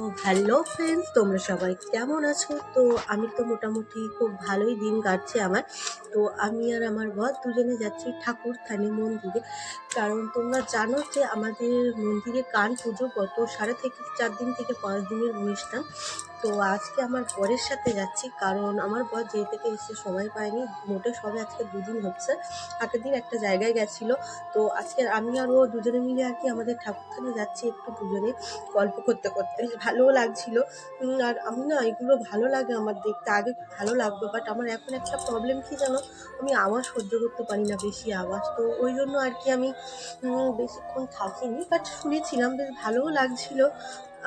তো hello friends, তোমরা সবাই কেমন আছো? তো আমি তো মোটামুটি খুব ভালোই দিন কাটছে আমার। তো আমি আর আমার বর দুজনে যাচ্ছি ঠাকুরথানে মন্দিরে। কারণ তোমরা জানো যে আমাদের মন্দিরে কান পুজো গত 4 থেকে 5 দিনের অনুষ্ঠান। তো আজকে আমার বরের সাথে যাচ্ছি, কারণ আমার বর যেই থেকে এসে সময় পায়নি মোটে, সবে আজকে 2 দিন হচ্ছে। আগের দিন একটা জায়গায় গেছিলো। তো আজকে আমি আর ও দুজনে মিলে আর কি আমাদের ঠাকুরথানে যাচ্ছি, একটু দুজনে গল্প করতে করতে। ভালোও লাগছিল। আর আমি না, এগুলো ভালো লাগে আমার দেখতে, আগে খুব ভালো লাগতো, বাট আমার এখন একটা প্রবলেম কি জানো, আমি আওয়াজ সহ্য করতে পারি না, বেশি আওয়াজ। তো ওই জন্য আর কি আমি বেশিক্ষণ থাকিনি, বাট শুনেছিলাম বেশ ভালোও লাগছিল।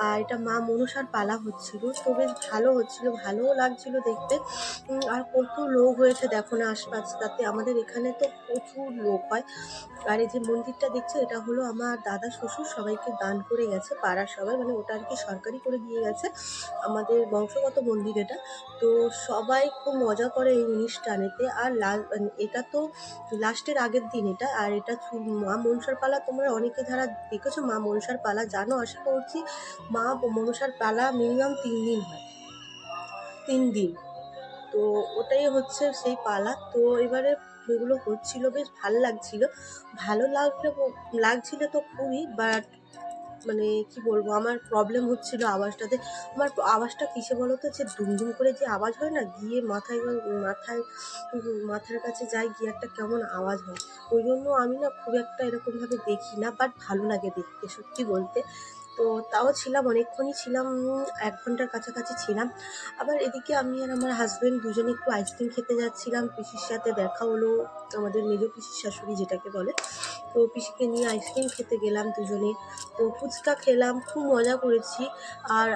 আর এটা মা মনসার পালা হচ্ছিল, তো বেশ ভালো হচ্ছিল, ভালোও লাগছিল দেখতে। আর কত লোক হয়েছে দেখো না আশপাশ, তাতে আমাদের এখানে তো প্রচুর লোক হয়। আর এই যে মন্দিরটা দেখছো, এটা হলো আমার দাদা শ্বশুর সবাইকে দান করে গেছে, পাড়ার সবাই, মানে ওটা আর কি সরকারি করে দিয়ে গেছে, আমাদের বংশগত মন্দির এটা। তো সবাই খুব মজা করে এই অনুষ্ঠানেতে। আর এটা তো লাস্টের আগের দিন এটা। আর এটা মা মনসার পালা, তোমরা অনেকে যারা দেখেছো মা মনসার পালা জানো আশা করছি। মা মনসার পালা মিনিমাম 3 দিন হয়, 3 দিন। তো ওটাই হচ্ছে সেই পালা। তো এবারে এগুলো হচ্ছিল, বেশ ভালো লাগছিল। ভালো লাগছিল তো খুবই, বাট মানে কি বলবো, আমার প্রবলেম হচ্ছিল আওয়াজটাতে। আমার আওয়াজটা কিসে বলো তো, যে দুমদুম করে যে আওয়াজ হয় না, গিয়ে মাথায় মাথার কাছে যায়, গিয়ে একটা কেমন আওয়াজ হয়। ওই জন্য আমি না খুব একটা এরকমভাবে দেখি না, বাট ভালো লাগে দেখতে সত্যি বলতে। তো তাও ছিলাম, অনেকক্ষণই ছিলাম, 1 ঘন্টার কাছাকাছি ছিলাম। আবার এদিকে আমি আর আমার হাজব্যান্ড দুজনে একটু আইসক্রিম খেতে যাচ্ছিলাম, পিসির সাথে দেখা হলো, আমাদের মেজ পিসির শাশুড়ি যেটাকে বলে। তো পিসিকে নিয়ে আইসক্রিম খেতে গেলাম দুজনে। তো ফুচকা খেলাম, খুব মজা করেছি। আর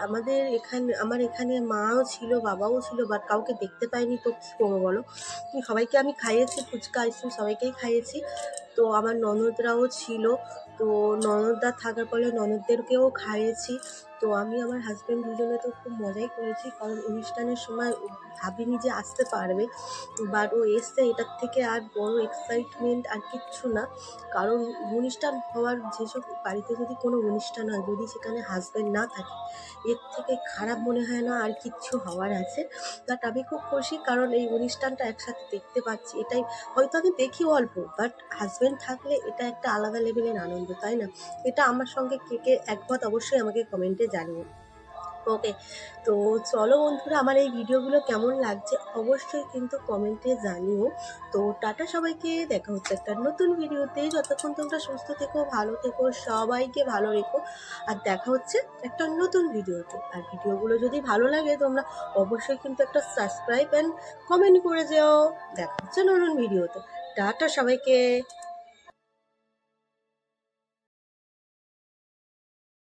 আমার এখানে মাও ছিল, বাবাও ছিল, বাট কাউকে দেখতে পাইনি, তো কী করবো বলো। সবাইকে আমি খাইয়েছি, ফুচকা আইসক্রিম সবাইকেই খাইয়েছি। তো আমার ননদরাও ছিল, তো ননদরা থাকার ফলে ননদদেরকেও খাইয়েছি। তো আমি আমার হাজব্যান্ড দুজনে তো খুব মজাই করেছি, কারণ অনুষ্ঠানের সময় ভাবিনি যে আসতে পারবে, বাট ও এসছে, এটার থেকে আর বড় এক্সাইটমেন্ট আর কিচ্ছু না। কারণ অনুষ্ঠান হওয়ার, যেসব বাড়িতে যদি কোনো অনুষ্ঠান হয়, যদি সেখানে হাজব্যান্ড না থাকে, এর থেকে খারাপ মনে হয় না আর কিচ্ছু হওয়ার আছে। বাট আমি খুব খুশি, কারণ এই অনুষ্ঠানটা একসাথে দেখতে পাচ্ছি, এটাই। হয়তো আমি দেখি অল্প, বাট হাজব্যান্ড থাকলে এটা একটা আলাদা লেভেলের আনন্দ, তাই না? এটা আমার সঙ্গে কে কে একমত অবশ্যই আমাকে কমেন্টে জানিও। ওকে, তো চলো বন্ধুরা, আমার এই ভিডিওগুলো কেমন লাগছে অবশ্যই কিন্তু কমেন্টে জানিও। তো টাটা সবাইকে, দেখা হচ্ছে একটা নতুন ভিডিওতে। যতক্ষণ তোমরা সুস্থ থেকো, ভালো থেকো, সবাইকে ভালো রেখো। আর দেখা হচ্ছে একটা নতুন ভিডিওতে। আর ভিডিওগুলো যদি ভালো লাগে, তোমরা অবশ্যই কিন্তু একটা সাবস্ক্রাইব অ্যান্ড কমেন্ট করে যেও। দেখা হচ্ছে নতুন ভিডিওতে। টাটা সবাইকে।